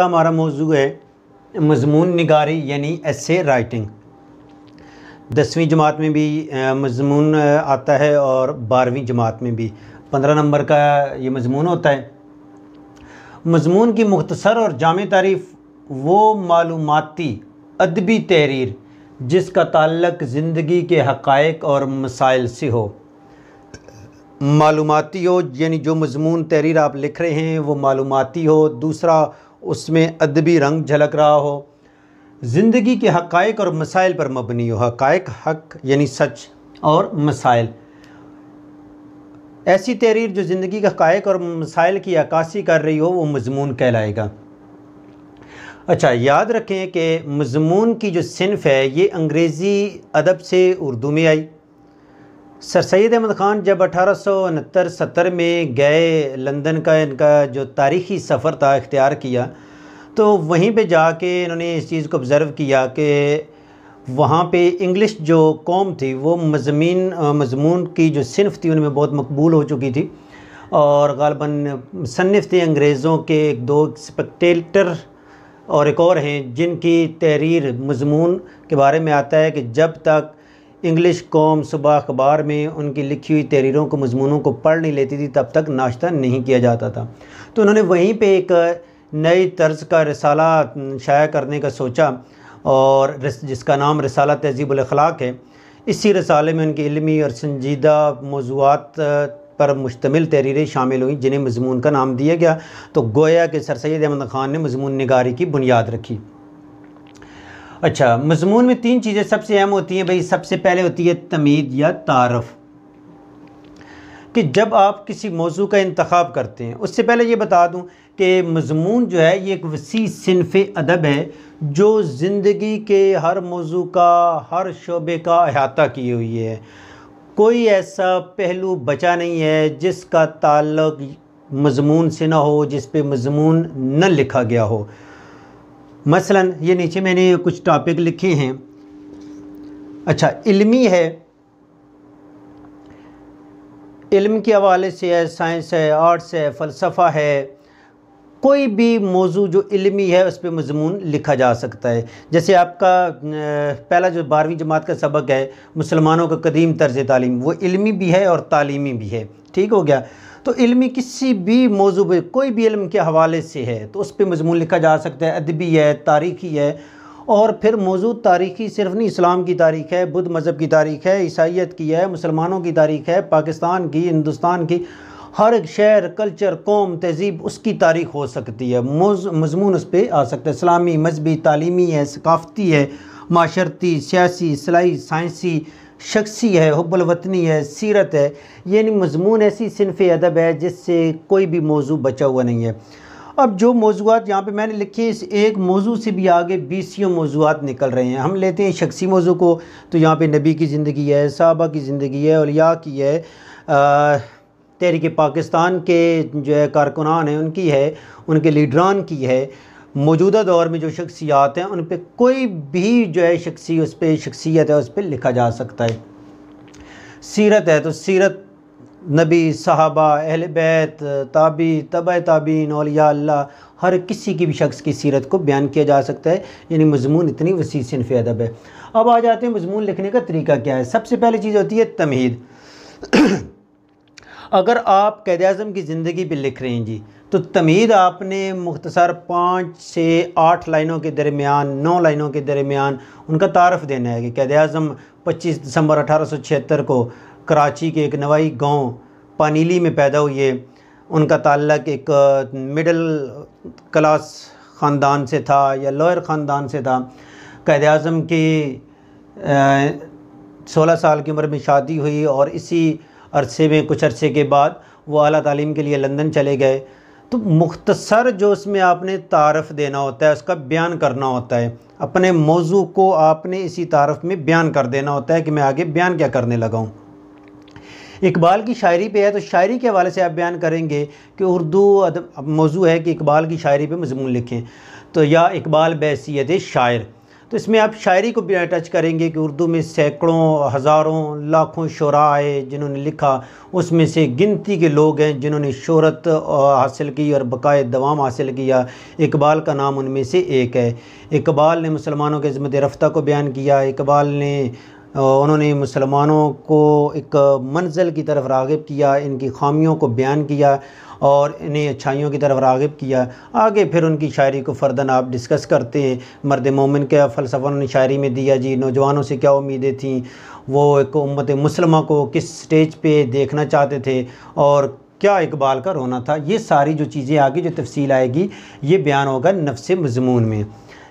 हमारा मौजू है मज़मून निगारी यानी एसे राइटिंग। 10वीं जमात में भी मज़मून आता है और 12वीं जमात में भी 15 नंबर का ये मज़मून होता है। मज़मून की मुख्तसर और जामे तारीफ़ वो मालूमाती अदबी तहरीर जिसका ताल्लुक़ ज़िंदगी के हक़ाइक़ और मसाइल से हो। मालूमाती हो यानी जो मज़मून तहरीर आप लिख रहे हैं वो मालूमाती हो। दूसरा, उसमें अदबी रंग झलक रहा हो। ज़िंदगी के हक़ाइक़ और मसाइल पर मबनी हो। हक़ाइक़ हक़ यानी सच और मसाइल, ऐसी तहरीर जो ज़िंदगी के हक़ाइक़ और मसाइल की अक्कासी कर रही हो वो मज़मून कहलाएगा। अच्छा, याद रखें कि मज़मून की जो सिन्फ़ है ये अंग्रेज़ी अदब से उर्दू में आई। सर सैयद अहमद ख़ान जब 1869-70 में गए, लंदन का इनका जो तारीख़ी सफ़र था इख्तियार किया, तो वहीं पे जाके इन्होंने इस चीज़ को ऑब्ज़र्व किया कि वहाँ पे इंग्लिश जो कौम थी वो मज़मून की जो सिन्फ़ थी उनमें बहुत मकबूल हो चुकी थी और ग़ालिबन मुसन्निफ़ थे अंग्रेज़ों के 2 स्पेक्टेटर और एक और हैं जिनकी तहरीर मज़मून के बारे में आता है कि जब तक इंग्लिश कौम सुबह अखबार में उनकी लिखी हुई तहरीरों को मज़मूनों को पढ़ नहीं लेती थी तब तक नाश्ता नहीं किया जाता था। तो उन्होंने वहीं पे एक नई तर्ज का रिसाला शाया करने का सोचा और जिसका नाम रिसाला तहज़ीबुल अख़लाक़ है। इसी रिसाले में उनकी इल्मी और संजीदा मौज़ूआत पर मुश्तमिल तहरीरें शामिल हुई जिन्हें मज़मून का नाम दिया गया। तो गोया कि सर सैयद अहमद ख़ान ने मज़मून निगारी की बुनियाद रखी। अच्छा, मज़मून में 3 चीज़ें सबसे अहम होती हैं भाई। सबसे पहले होती है तमीद या तारफ़, कि जब आप किसी मौजू का इंतखाब करते हैं उससे पहले ये बता दूं कि मज़मून जो है ये एक वसी सिन्फ़ अदब है जो ज़िंदगी के हर मौजू का, हर शोबे का अहाता किए हुई है। कोई ऐसा पहलू बचा नहीं है जिसका ताल्लुक़ मज़मून से ना हो, जिस पे मज़मून न लिखा गया हो। मसलन ये नीचे मैंने कुछ टॉपिक लिखे हैं। अच्छा, इल्मी है, इल्म के हवाले से है, साइंस है, आर्ट्स है, फ़लसफ़ा है, कोई भी मौजू जो इल्मी है उस पर मज़मून लिखा जा सकता है। जैसे आपका पहला जो 12वीं जमात का सबक है मुसलमानों का कदीम तर्ज़ तालीम, वो इल्मी भी है और तालीमी भी है। ठीक हो गया। तो इल्मी किसी भी मौजू पे, कोई भी इल्म के हवाले से है तो उस पर मज़मून लिखा जा सकता है। अदबी है, तारीख़ी है, और फिर मौजू तारीख़ी सिर्फ़ नहीं, इस्लाम की तारीख़ है, बुद्ध मज़हब की तारीख़ है, ईसाइयत की है, मुसलमानों की तारीख़ है, पाकिस्तान की, हिंदुस्तान की, हर एक शहर, कल्चर, कौम, तहज़ीब उसकी तारीख़ हो सकती है। मज़मून उस पर आ सकता है। इस्लामी, मजहबी, तालीमी है, सकाफ़ती है, माशरती, सियासी, इस्लाही, साइंसी, शख्सी है, हुब्बुल वतनी है, सीरत है। यानी मज़मून ऐसी सिन्फ़ अदब है जिससे कोई भी मौजू बचा हुआ नहीं है। अब जो मौजूआत यहाँ पे मैंने लिखे, इस एक मौजू से भी आगे 20 मौजूआत निकल रहे हैं। हम लेते हैं शख्सी मौजू को, तो यहाँ पे नबी की ज़िंदगी है, सहाबा की ज़िंदगी है, औलिया की है, तहरीक पाकिस्तान के जो है कारकुनान हैं उनकी है, उनके लीडरान की है, मौजूदा दौर में जो शख्सियात हैं उन पर कोई भी जो है शख्सियत है उस पर लिखा जा सकता है। सीरत है तो सीरत नबी, सहाबा, अहले बैत, ताबी, तबा ताबीन, औलिया अल्लाह, हर किसी की भी शख्स की सीरत को बयान किया जा सकता है। यानी मज़मून इतनी वसी सिन्फ़ अदब है। अब आ जाते हैं मज़मून लिखने का तरीका क्या है। सबसे पहली चीज़ होती है तमहीद। अगर आप क़ायद आज़म की ज़िंदगी पे लिख रहे हैं जी, तो तमहीद आपने मुख्तसर 5 से 8 लाइनों के दरमियान, 9 लाइनों के दरमियान उनका तारफ़ देना है कि क़ायद आज़म 25 दिसंबर 1876 को कराची के एक नवाई गांव पानीली में पैदा हुए। उनका ताल्लुक़ एक मिडिल क्लास ख़ानदान से था या लोअर ख़ानदान से था। क़ायद आज़म की 16 साल की उम्र में शादी हुई और इसी अरसे में, कुछ अरसे के बाद वो आला तालीम के लिए लंदन चले गए। तो मुख्तसर जो उसमें आपने तारफ़ देना होता है, उसका बयान करना होता है, अपने मौजू को आपने इसी तारफ़ में बयान कर देना होता है कि मैं आगे बयान क्या करने लगा हूँ। इकबाल की शायरी पे है तो शायरी के हवाले से आप बयान करेंगे कि उर्दू मौजू है कि इकबाल की शायरी पे मज़मून लिखें, तो या इकबाल बैसियत शायर, तो इसमें आप शायरी को भी टच करेंगे कि उर्दू में सैकड़ों, हज़ारों, लाखों शुरा आए जिन्होंने लिखा, उसमें से गिनती के लोग हैं जिन्होंने शोहरत हासिल की और बकाए दवाम हासिल किया। इकबाल का नाम उनमें से एक है। इकबाल ने मुसलमानों के ज़िम्मत रफ्ता को बयान किया। इकबाल ने उन्होंने मुसलमानों को एक मंज़िल की तरफ राग़िब किया, इनकी ख़ामियों को बयान किया और इन्हें अच्छाइयों की तरफ राग़िब किया। आगे फिर उनकी शायरी को फ़र्दन आप डिस्कस करते हैं। मर्द मोमिन का फ़लसफ़ा उन्होंने शायरी में दिया जी, नौजवानों से क्या उम्मीदें थीं, वो एक उम्मत मुस्लिमा को किस स्टेज पे देखना चाहते थे और क्या इकबाल का रोना था। ये सारी जो चीज़ें आगे जो तफसील आएगी ये बयान होगा नफ्स मज़मून में।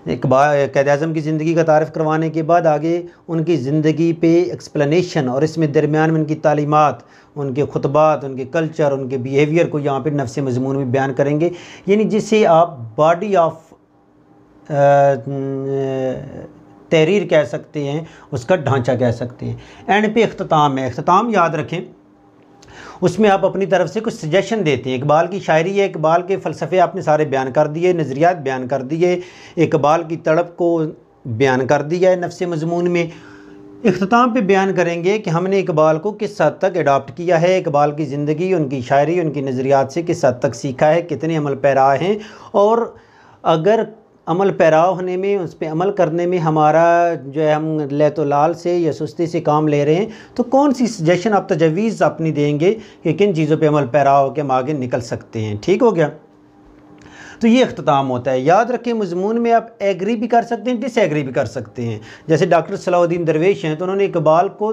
इकबाल क़ायद-ए-आज़म की ज़िंदगी का तारफ़ करवाने के बाद आगे उनकी ज़िंदगी पे एक्सप्लेनेशन और इसमें दरमियान में उनकी तालीमात, उनके खुतबात, उनके कल्चर, उनके बिहेवियर को यहाँ पे नफ्स मज़मून में बयान करेंगे। यानी जिसे आप बॉडी ऑफ तहरीर कह सकते हैं, उसका ढांचा कह सकते हैं। एंड पे इख्तिताम है। इख्तिताम याद रखें, उसमें आप अपनी तरफ से कुछ सजेशन देते हैं। इकबाल की शायरी है, इकबाल के फ़लसफ़े आपने सारे बयान कर दिए, नज़रियात बयान कर दिए, इकबाल की तड़प को बयान कर दिया है नफ्स मज़मून में। इख्तिताम पे बयान करेंगे कि हमने इकबाल को किस हद तक अडॉप्ट किया है, इकबाल की ज़िंदगी, उनकी शायरी, उनकी नज़रियात से किस हद तक सीखा है, कितने अमल पैरा हैं, और अगर अमल पैरा होने में, उस पर अमल करने में हमारा जो है हम लैतुलाल से या सुस्ती से काम ले रहे हैं, तो कौन सी सजेशन आप तजवीज़ अपनी देंगे कि किन चीज़ों पे अमल पैरा हो के हम आगे निकल सकते हैं। ठीक हो गया। तो ये इख्तिताम होता है। याद रखें, मज़मून में आप एग्री भी कर सकते हैं, डिसएग्री भी कर सकते हैं। जैसे डॉक्टर सलाहुद्दीन दरवेश हैं तो उन्होंने इकबाल को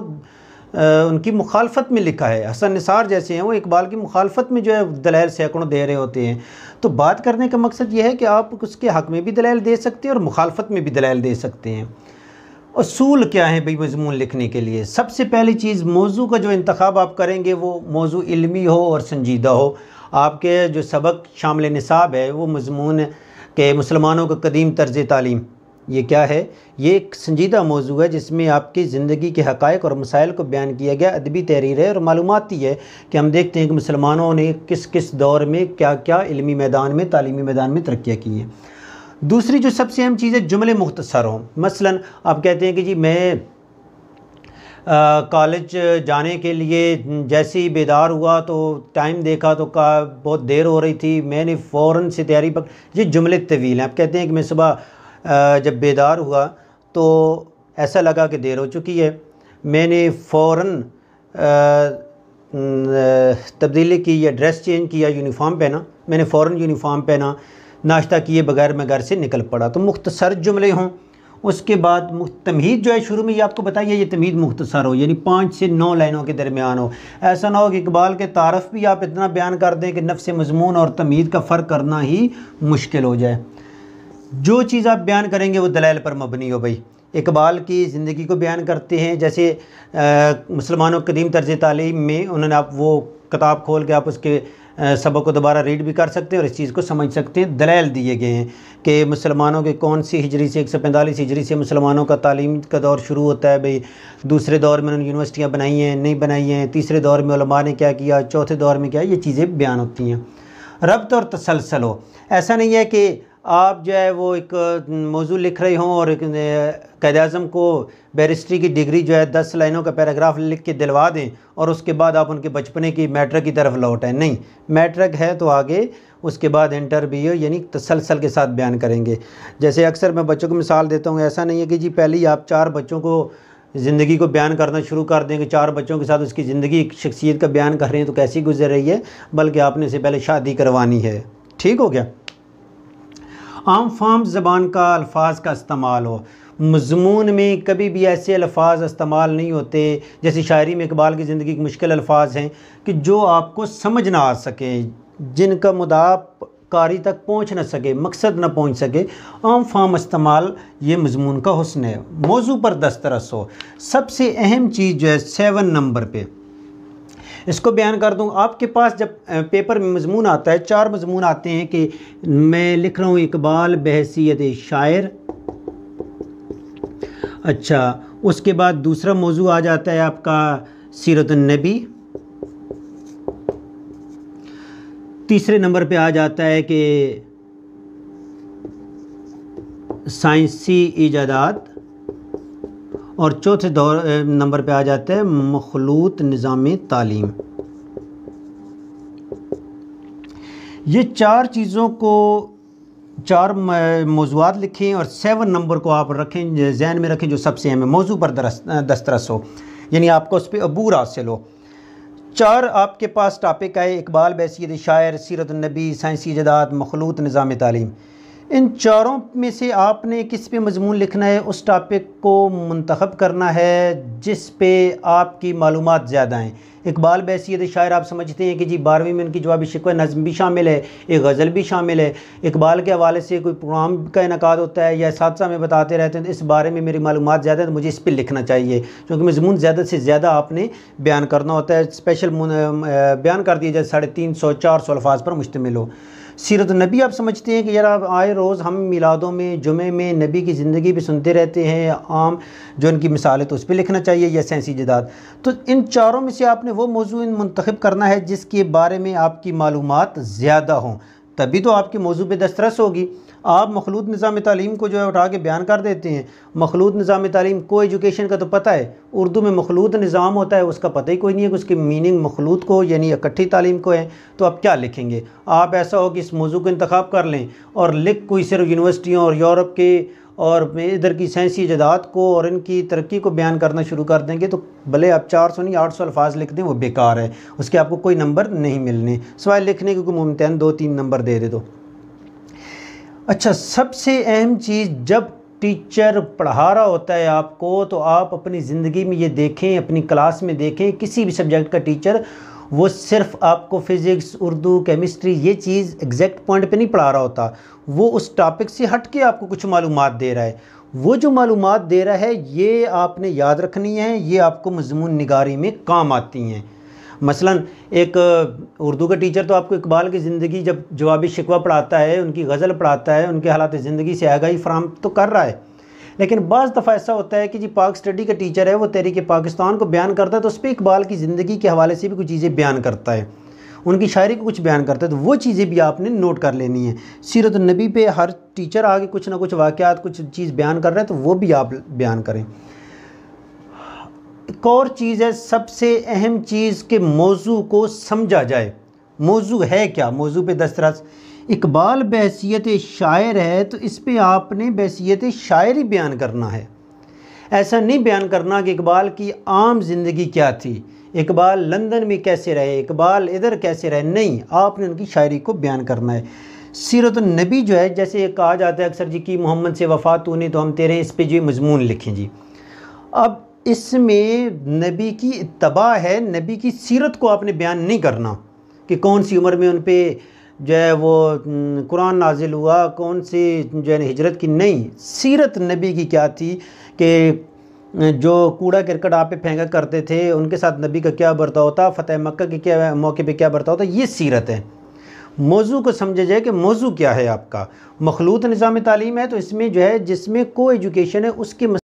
उनकी मुखालफत में लिखा है। हसन निसार जैसे हैं वो इकबाल की मुखालफत में जो है दलाइल सैकड़ों दे रहे होते हैं। तो बात करने का मकसद ये है कि आप उसके हक़ में भी दलाइल दे सकते हैं और मुखालफत में भी दलाइल दे सकते हैं। उसूल क्या है भाई मज़मून लिखने के लिए? सबसे पहली चीज़, मौजू का जो इंतखाब आप करेंगे वो मौजू इल्मी हो और संजीदा हो। आपके जो सबक शामिल निसाब है वो मज़मून के मुसलमानों का कदीम तर्ज़ तालीम, ये क्या है? ये एक संजीदा मौजू है जिसमें आपकी ज़िंदगी के हक़ाइक़ और मसाइल को बयान किया गया। अदबी तहरीर है और मालूमाती है कि हम देखते हैं कि मुसलमानों ने किस किस दौर में क्या क्या इल्मी मैदान में, तालीमी मैदान में तरक्कियाँ की हैं। दूसरी जो सबसे अहम चीज़ है, जुमले मुख्तसर हों। मसलन आप कहते हैं कि जी मैं कॉलेज जाने के लिए जैसे ही बेदार हुआ तो टाइम देखा तो बहुत देर हो रही थी, मैंने फ़ौरन से तैयारी पर। ये जुमले तवील हैं। आप कहते हैं कि मैं सुबह जब बेदार हुआ तो ऐसा लगा कि देर हो चुकी है, मैंने फ़ौरन तब्दीली की या ड्रेस चेंज किया, यूनिफॉर्म पहना, मैंने फ़ौरन यूनिफॉर्म पहना, नाश्ता किए बगैर मैं घर से निकल पड़ा। तो मुख्तसर जुमले हों। उसके बाद तमहीद जो है शुरू में ये आपको बताइए, ये तमहीद मुख्तसर हो, यानी 5 से 9 लाइनों के दरमियान हो। ऐसा ना हो कि इकबाल के तारफ़ भी आप इतना बयान कर दें कि नफ्स मज़मून और तमहीद का फ़र्क करना ही मुश्किल हो जाए। जो चीज़ आप बयान करेंगे वो दलाइल पर मबनी हो। भाई इकबाल की ज़िंदगी को बयान करते हैं, जैसे मुसलमानों कदीम तर्ज़ तालीम में उन्होंने, आप वो किताब खोल के आप उसके सबक को दोबारा रीड भी कर सकते हैं और इस चीज़ को समझ सकते हैं। दलाइल दिए गए हैं कि मुसलमानों के कौन सी हिजरी से, 145 हिजरी से मुसलमानों का तालीम का दौर शुरू होता है। भाई दूसरे दौर में उन्होंने यूनिवर्सिटियाँ बनाई हैं, नहीं बनाई हैं, तीसरे दौर में उलमा ने क्या किया, चौथे दौर में क्या, ये चीज़ें बयान होती हैं। रब्त और तसलसल हो। ऐसा नहीं है कि आप जो है वो एक मौजू लिख रहे हों और क़ायद-ए-आज़म को बैरिस्ट्री की डिग्री जो है 10 लाइनों का पैराग्राफ लिख के दिलवा दें और उसके बाद आप उनके बचपने की मैट्रिक की तरफ लौट आएँ। नहीं, मैट्रिक है तो आगे उसके बाद इंटर भी हो, यानी तसलसल के साथ बयान करेंगे। जैसे अक्सर मैं बच्चों को मिसाल देता हूँ, ऐसा नहीं है कि जी पहले ही आप 4 बच्चों को ज़िंदगी को बयान करना शुरू कर देंगे, 4 बच्चों के साथ उसकी ज़िंदगी, शख्सियत का बयान कर रहे हैं तो कैसी गुजर रही है, बल्कि आपने इससे पहले शादी करवानी है। ठीक हो गया। आम फाम ज़बान का अल्फाज का इस्तेमाल हो। मज़मून में कभी भी ऐसे अल्फाज इस्तेमाल नहीं होते, जैसे शायरी में इकबाल की ज़िंदगी के मुश्किल अल्फाज हैं कि जो आपको समझ ना आ सके, जिनका मुदाफ़ कारी तक पहुँच ना सके, मकसद ना पहुँच सके। आम फाम इस्तेमाल ये मज़मून का हुस्न है। मौजू पर दस्तरस हो। सबसे अहम चीज़ जो है 7 नंबर पे, इसको बयान कर दूं। आपके पास जब पेपर में मज़मून आता है, 4 मज़मून आते हैं कि मैं लिख रहा हूँ इकबाल बहैसियत शायर। अच्छा, उसके बाद दूसरा मौजू आ जाता है आपका सीरतुन नबी। तीसरे नंबर पे आ जाता है कि साइंसी ईजादात, और चौथे नंबर पे आ जाता है मखलूत निज़ाम तालीम। ये चार चीज़ों को, चार मौज़ूआत लिखें और 7 नंबर को आप रखें, जहन में रखें जो सबसे अहम है, मौजू पर दस्तरस हो, यानी आपको उस पर अबूर हासिल हो। 4 आपके पास टॉपिक आए, इकबाल बहसीयत शायर, सीरत नबी, साइंसी ईजादात, मखलूत निज़ाम तालीम। इन चारों में से आपने किस पे मजमून लिखना है, उस टॉपिक को मुंतखब करना है जिस पे आपकी मालूमात ज़्यादा हैं। इकबाल बहसीयत शायर आप समझते हैं कि जी 12वीं में उनकी जवाबी शिकवा नज़्म भी शामिल है, एक गज़ल भी शामिल है। इकबाल के हवाले से कोई प्रोग्राम का इनकाद होता है या साथसा में बताते रहते हैं, तो इस बारे में मेरी मालूमात ज़्यादा है तो मुझे इस पर लिखना चाहिए, क्योंकि मजमून ज़्यादा से ज़्यादा आपने बयान करना होता है। स्पेशल बयान कर दिया जाए 350-400 अल्फाज पर मुश्तमिल हो। सीरत नबी आप समझते हैं कि यार आप आए रोज़ हम मिलादों में, जुमे में नबी की ज़िंदगी भी सुनते रहते हैं, आम जो उनकी मिसाल है तो उस पर लिखना चाहिए, या साइंसी ईजादात। तो इन चारों में से आपने वो मौजू मुंतखब करना है जिसके बारे में आपकी मालूमात ज़्यादा हों, तभी तो आपकी मौजू पे दस्तरस होगी। आप मखलूत निज़ाम तालीम को जो है उठा के बयान कर देते हैं। मखलूत निज़ाम तालीम को एजुकेशन का तो पता है, उर्दू में मखलूत निज़ाम होता है उसका पता ही कोई नहीं है कि उसकी मीनिंग मखलूत को यानी इकट्ठी तालीम को है, तो आप क्या लिखेंगे। आप ऐसा हो कि इस मौजू को इंतखाब कर लें और लिख कोई सिर्फ यूनिवर्सिटियों और यूरोप के और इधर की साइंसी ईजादात को और इनकी तरक्की को बयान करना शुरू कर देंगे, तो भले आप 400 नहीं 800 अल्फाज लिख दें, वो बेकार है, उसके आपको कोई नंबर नहीं मिलने, सिवाय लिखने के कोई मुमतन 2-3 नंबर दे दे। तो अच्छा, सबसे अहम चीज़ जब टीचर पढ़ा रहा होता है आपको, तो आप अपनी ज़िंदगी में ये देखें, अपनी क्लास में देखें, किसी भी सब्जेक्ट का टीचर वो सिर्फ आपको फ़िज़िक्स, उर्दू, केमिस्ट्री ये चीज़ एग्जैक्ट पॉइंट पे नहीं पढ़ा रहा होता, वो उस टॉपिक से हट के आपको कुछ मालूमात दे रहा है। वो जो मालूमात दे रहा है ये आपने याद रखनी है, ये आपको मज़मून निगारी में काम आती हैं। मसलन एक उर्दू का टीचर तो आपको इकबाल की ज़िंदगी जब जवाबी शिकवा पढ़ाता है, उनकी गज़ल पढ़ाता है, उनके हालात ज़िंदगी से आगाही फराहम तो कर रहा है, लेकिन बाज़ दफ़ा ऐसा होता है कि जी पाक स्टडी का टीचर है, वो तहरीक पाकिस्तान को बयान करता है तो उस पर इकबाल की ज़िंदगी के हवाले से भी कुछ चीज़ें बयान करता है, उनकी शायरी को कुछ बयान करता है, तो वो चीज़ें भी आपने नोट कर लेनी है। सीरत नबी पे हर टीचर आगे कुछ ना कुछ वाक़यात कुछ चीज़ बयान कर रहा है, तो वो भी आप बयान करें। एक और चीज़ है, सबसे अहम चीज़ के मौजू को समझा जाए। मौजू है क्या, मौजू पे दस्तरस। इकबाल बहसीयत शायर है तो इस पे आपने बहसीयत शायरी बयान करना है। ऐसा नहीं बयान करना कि इकबाल की आम ज़िंदगी क्या थी, इकबाल लंदन में कैसे रहे, इकबाल इधर कैसे रहे, नहीं, आपने उनकी शायरी को बयान करना है। सीरत नबी जो है, जैसे कहा जाता है अक्सर जी की मोहम्मद से वफ़ात तूने तो हम तेरे, इस पे जो मजमून लिखें जी। अब इसमें नबी की इत्तबा है, नबी की सीरत को आपने बयान नहीं करना कि कौन सी उम्र में उन पर जो है वो कुरान नाजिल हुआ, कौन सी जो है हिजरत की, नहीं, सीरत नबी की क्या थी कि जो कूड़ा करकट आप पे फेंका करते थे उनके साथ नबी का क्या बर्ताव होता, फ़तेह मक्का के क्या मौके पे क्या बर्ताव होता, ये सीरत है। मौजू को समझा जाए कि मौजू क्या है आपका। मखलूत निज़ाम तालीम है तो इसमें जो है जिसमें को एजुकेशन है उसके